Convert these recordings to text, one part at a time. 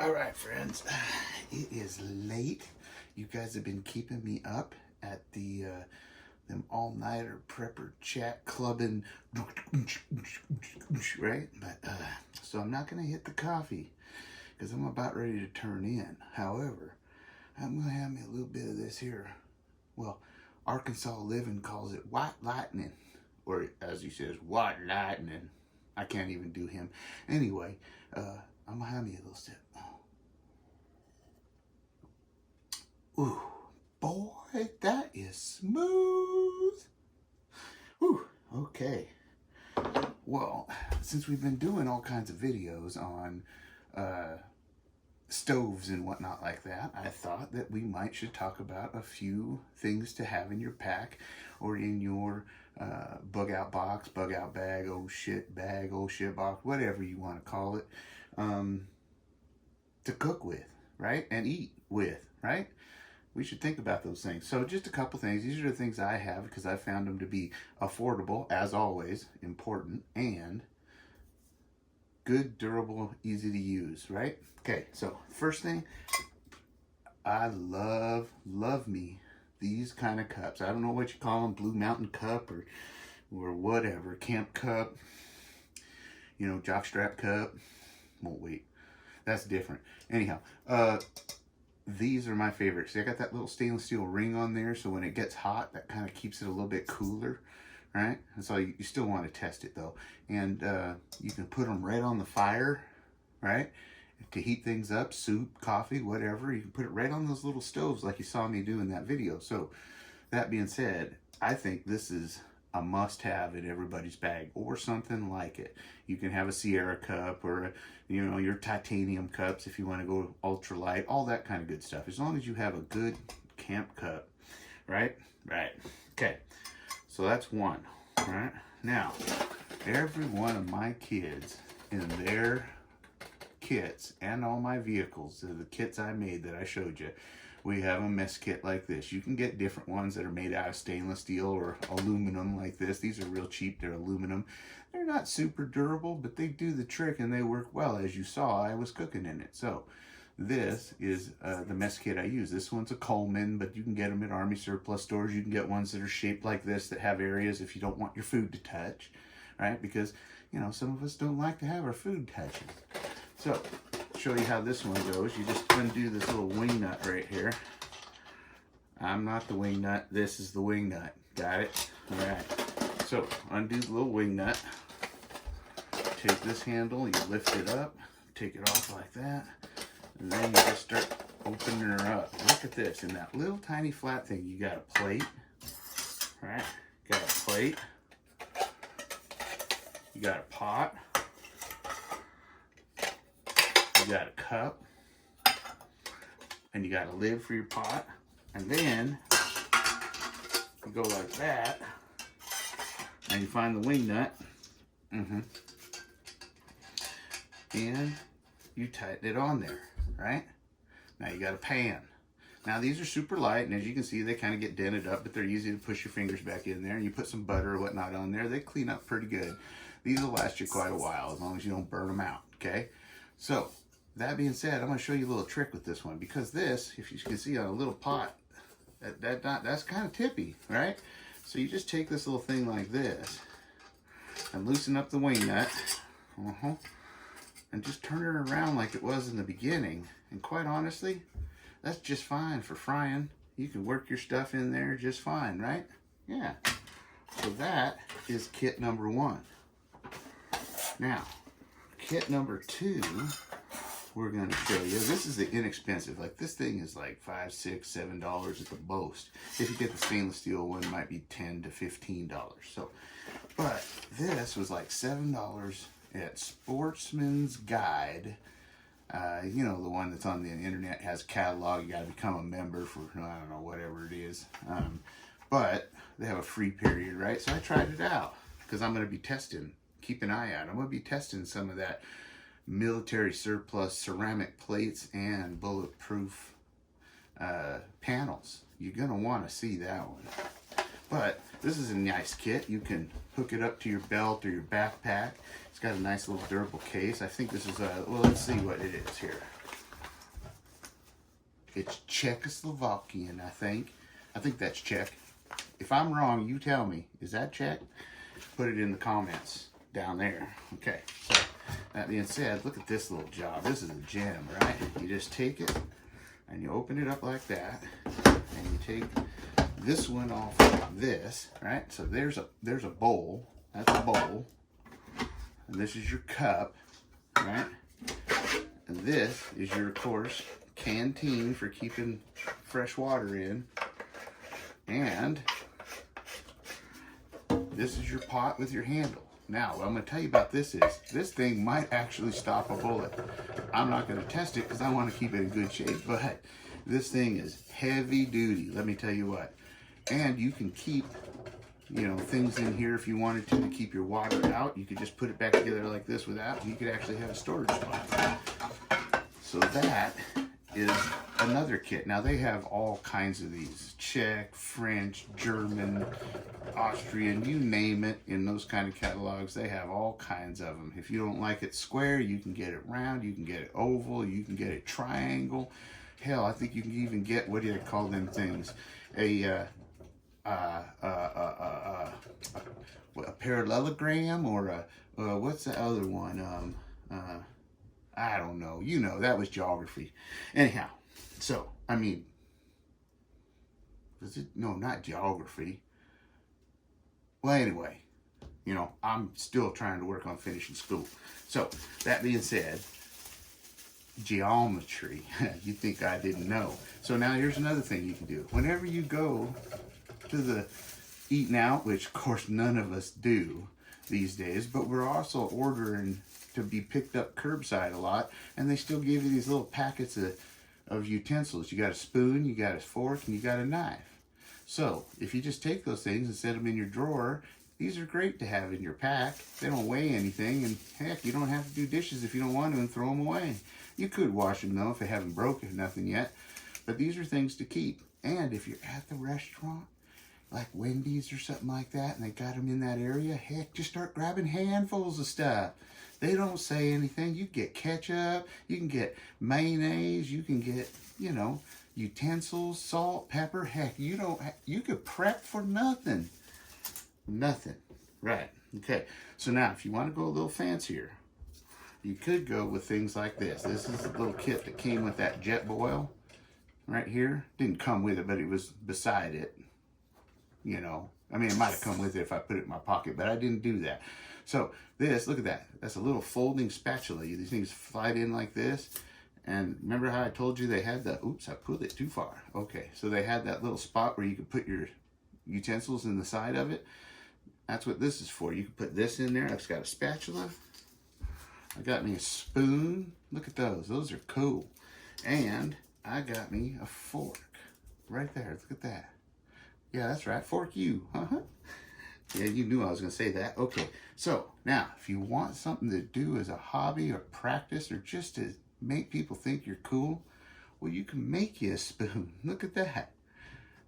All right, friends, it is late. You guys have been keeping me up at the them all-nighter prepper chat clubbing, right? But so I'm not gonna hit the coffee because I'm about ready to turn in. However, I'm gonna have me a little bit of this here. Well, Arkansas Living calls it white lightning, or as he says, white lightning. I can't even do him. Anyway, I'm gonna have me a little sip. Ooh, boy, that is smooth. Ooh, okay. Well, since we've been doing all kinds of videos on stoves and whatnot like that, I thought that we should talk about a few things to have in your pack or in your bug out box, bug out bag, oh shit box, whatever you want to call it, to cook with, right? And eat with, right? We should think about those things. So just a couple things. These are the things I have because I found them to be affordable, as always, important, and good, durable, easy to use, right? Okay, so first thing, I love me these kind of cups. I don't know what you call them, Blue Mountain cup or whatever, camp cup, you know, jockstrap cup. Oh, wait, that's different. Anyhow, these are my favorites. They got that little stainless steel ring on there, so when it gets hot, that kind of keeps it a little bit cooler, right? And so you still want to test it though. And you can put them right on the fire, right? To heat things up, soup, coffee, whatever. You can put it right on those little stoves like you saw me do in that video. So that being said, I think this is a must-have in everybody's bag or something like it. You can have a Sierra cup or, you know, your titanium cups if you want to go ultralight, all that kind of good stuff. As long as you have a good camp cup, right? Right. Okay. So that's one, right? Now, every one of my kids in their kits and all my vehicles, the kits I made that I showed you, we have a mess kit like this. You can get different ones that are made out of stainless steel or aluminum like this. These are real cheap. They're aluminum. They're not super durable, but they do the trick and they work well. As you saw, I was cooking in it. So this is the mess kit I use. This one's a Coleman, but you can get them at Army surplus stores. You can get ones that are shaped like this that have areas if you don't want your food to touch, right? Because, you know, some of us don't like to have our food touching. So, show you how this one goes. You just undo this little wing nut right here. I'm not the wing nut. This is the wing nut. Got it? All right. So, undo the little wing nut. Take this handle. You lift it up. Take it off like that. And then you just start opening her up. Look at this. In that little tiny flat thing, you got a plate. All right? Got a plate. You got a pot. You got a cup, and you got a lid for your pot, and then you go like that, and you find the wing nut, and you tighten it on there, right? Now you got a pan. Now these are super light, and as you can see, they kind of get dented up, but they're easy to push your fingers back in there, and you put some butter or whatnot on there. They clean up pretty good. These will last you quite a while, as long as you don't burn them out, okay? So, that being said, I'm going to show you a little trick with this one, because this, if you can see on a little pot, that's kind of tippy, right? So you just take this little thing like this and loosen up the wing nut, and just turn it around like it was in the beginning. And quite honestly, that's just fine for frying. You can work your stuff in there just fine, right? Yeah. So that is kit number one. Now, kit number two, we're going to show you. This is the inexpensive. Like, this thing is like $5, $6, $7 at the most. If you get the stainless steel one, it might be $10 to $15. So, but this was like $7 at Sportsman's Guide. You know, the one that's on the internet, has a catalog. You got to become a member for, I don't know, whatever it is. But they have a free period, right? So I tried it out because I'm going to be testing. Keep an eye out. I'm going to be testing some of that military surplus ceramic plates and bulletproof panels. You're going to want to see that one. But this is a nice kit. You can hook it up to your belt or your backpack. It's got a nice little durable case. I think this is well, let's see what it is here. It's Czechoslovakian, I think. I think that's Czech. If I'm wrong, you tell me. Is that Czech? Put it in the comments down there. Okay, so that being said, look at this little job. This is a gem, right? You just take it and you open it up like that, and you take this one off like this, right? So there's a bowl. That's a bowl. And this is your cup, right? And this is your, of course, canteen for keeping fresh water in. And this is your pot with your handle. Now, what I'm going to tell you about this is, this thing might actually stop a bullet. I'm not going to test it because I want to keep it in good shape, but this thing is heavy duty, let me tell you what. And you can keep, you know, things in here if you wanted to keep your water out. You could just put it back together like this without, and you could actually have a storage spot. So that is another kit. Now they have all kinds of these. Czech, French, German, Austrian, you name it, in those kind of catalogs. They have all kinds of them. If you don't like it square, you can get it round, you can get it oval, you can get it triangle. Hell, I think you can even get, what do they call them things? A parallelogram, or a what's the other one? I don't know. You know, that was geography. Anyhow, so, I mean, was it? No, not geography. Well, anyway, you know, I'm still trying to work on finishing school. So, that being said, geometry. You think I didn't know. So now here's another thing you can do. Whenever you go to the eating out, which of course none of us do these days, but we're also ordering to be picked up curbside a lot, and they still give you these little packets of utensils. You got a spoon, you got a fork, and you got a knife. So if you just take those things and set them in your drawer, these are great to have in your pack. They don't weigh anything, and heck, you don't have to do dishes if you don't want to and throw them away. You could wash them though if they haven't broken nothing yet, but these are things to keep. And if you're at the restaurant, like Wendy's or something like that, and they got them in that area, heck, just start grabbing handfuls of stuff. They don't say anything. You can get ketchup, you can get mayonnaise, you can get, you know, utensils, salt, pepper. Heck, you could prep for nothing. Nothing. Right. Okay. So now, if you want to go a little fancier, you could go with things like this. This is a little kit that came with that jet boil right here. Didn't come with it, but it was beside it. You know, I mean, it might have come with it if I put it in my pocket, but I didn't do that. So this, look at that. That's a little folding spatula. These things slide in like this. And remember how I told you they had the, oops, I pulled it too far. Okay, so they had that little spot where you could put your utensils in the side of it. That's what this is for. You can put this in there. I've got a spatula. I got me a spoon. Look at those. Those are cool. And I got me a fork. Right there. Look at that. Yeah, that's right. Fork you. Uh-huh. Yeah, you knew I was going to say that. Okay, so now, if you want something to do as a hobby or practice or just to make people think you're cool, well, you can make you a spoon. Look at that.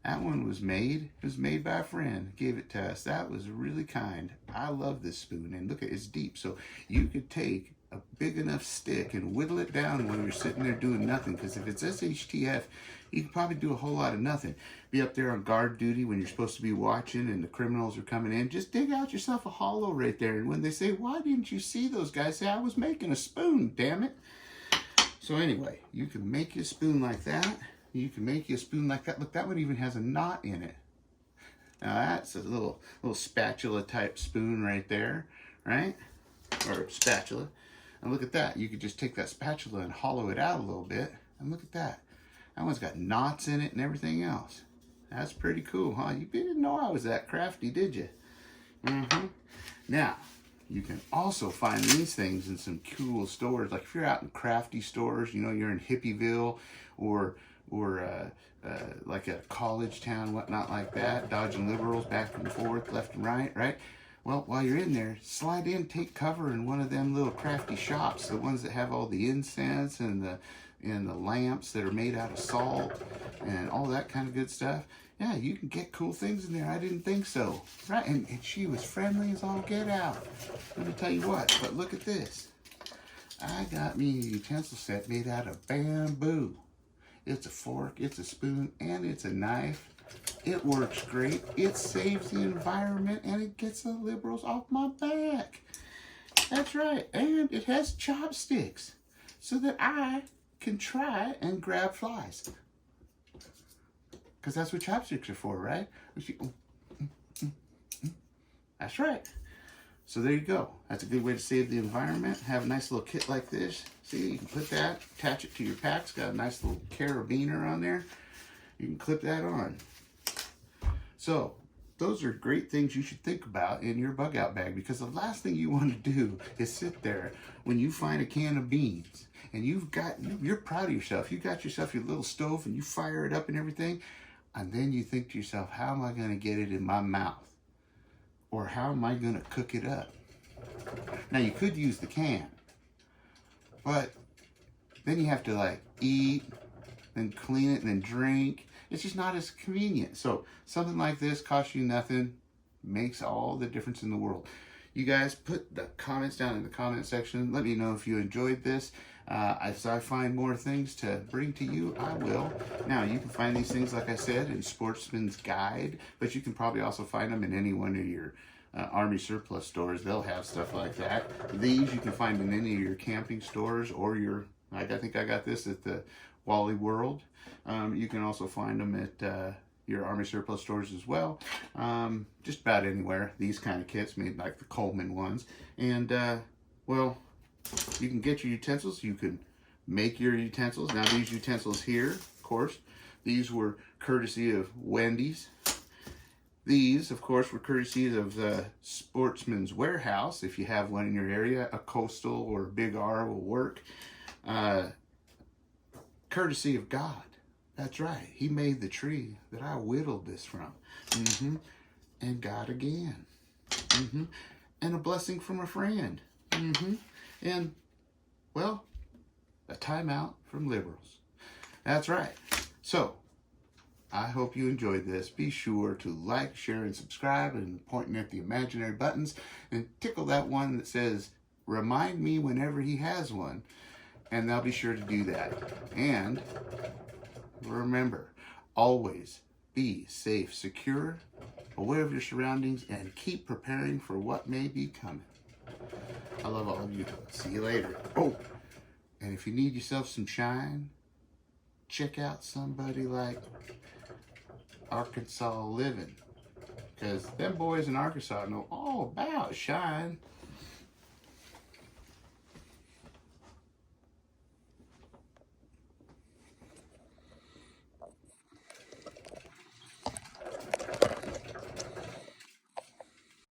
That one was made. It was made by a friend. Gave it to us. That was really kind. I love this spoon. And look, it's deep. So you could take a big enough stick and whittle it down when you're sitting there doing nothing. Because if it's SHTF, you can probably do a whole lot of nothing. Be up there on guard duty when you're supposed to be watching and the criminals are coming in. Just dig out yourself a hollow right there. And when they say, why didn't you see those guys? Say, I was making a spoon, damn it. So anyway, you can make you a spoon like that. You can make you a spoon like that. Look, that one even has a knot in it. Now that's a little spatula type spoon right there, right? Or spatula. And look at that. You could just take that spatula and hollow it out a little bit. And look at that. That one's got knots in it and everything else. That's pretty cool, huh? You didn't know I was that crafty, did you? Now, you can also find these things in some cool stores. Like if you're out in crafty stores, you know, you're in Hippieville or like a college town, whatnot like that, dodging liberals back and forth, left and right, right? Well, while you're in there, slide in, take cover in one of them little crafty shops, the ones that have all the incense and the lamps that are made out of salt and all that kind of good stuff. Yeah, you can get cool things in there. I didn't think so. Right, and she was friendly as all get out. Let me tell you what, but look at this. I got me a utensil set made out of bamboo. It's a fork, it's a spoon, and it's a knife. It works great. It saves the environment, and it gets the liberals off my back. That's right. And it has chopsticks so that I can try and grab flies. Because that's what chopsticks are for, right? That's right. So there you go. That's a good way to save the environment. Have a nice little kit like this. See, you can put that, attach it to your pack. It's got a nice little carabiner on there. You can clip that on. So those are great things you should think about in your bug out bag, because the last thing you want to do is sit there when you find a can of beans and you're proud of yourself. You got yourself your little stove and you fire it up and everything. And then you think to yourself, how am I going to get it in my mouth? Or how am I going to cook it up? Now, you could use the can, but then you have to like eat, then clean it, and then drink. It's just not as convenient. So something like this costs you nothing, makes all the difference in the world. You guys put the comments down in the comment section. Let me know if you enjoyed this. As I find more things to bring to you, I will. Now, you can find these things, like I said, in Sportsman's Guide, but you can probably also find them in any one of your Army surplus stores. They'll have stuff like that. These you can find in any of your camping stores or I think I got this at the Wally World. You can also find them at your Army surplus stores as well. Just about anywhere. These kind of kits, made like the Coleman ones. And, well, you can get your utensils. You can make your utensils. Now, these utensils here, of course, these were courtesy of Wendy's. These, of course, were courtesy of the Sportsman's Warehouse. If you have one in your area, a Coastal or Big R will work. Courtesy of God. That's right. He made the tree that I whittled this from. And God again. And a blessing from a friend. And, well, a timeout from liberals. That's right. So, I hope you enjoyed this. Be sure to like, share, and subscribe, and pointing at the imaginary buttons, and tickle that one that says, remind me whenever he has one, and I'll be sure to do that. And remember, always be safe, secure, aware of your surroundings, and keep preparing for what may be coming. I love all of you. See you later. Oh, and if you need yourself some shine, check out somebody like Arkansas Living, because them boys in Arkansas know all about shine.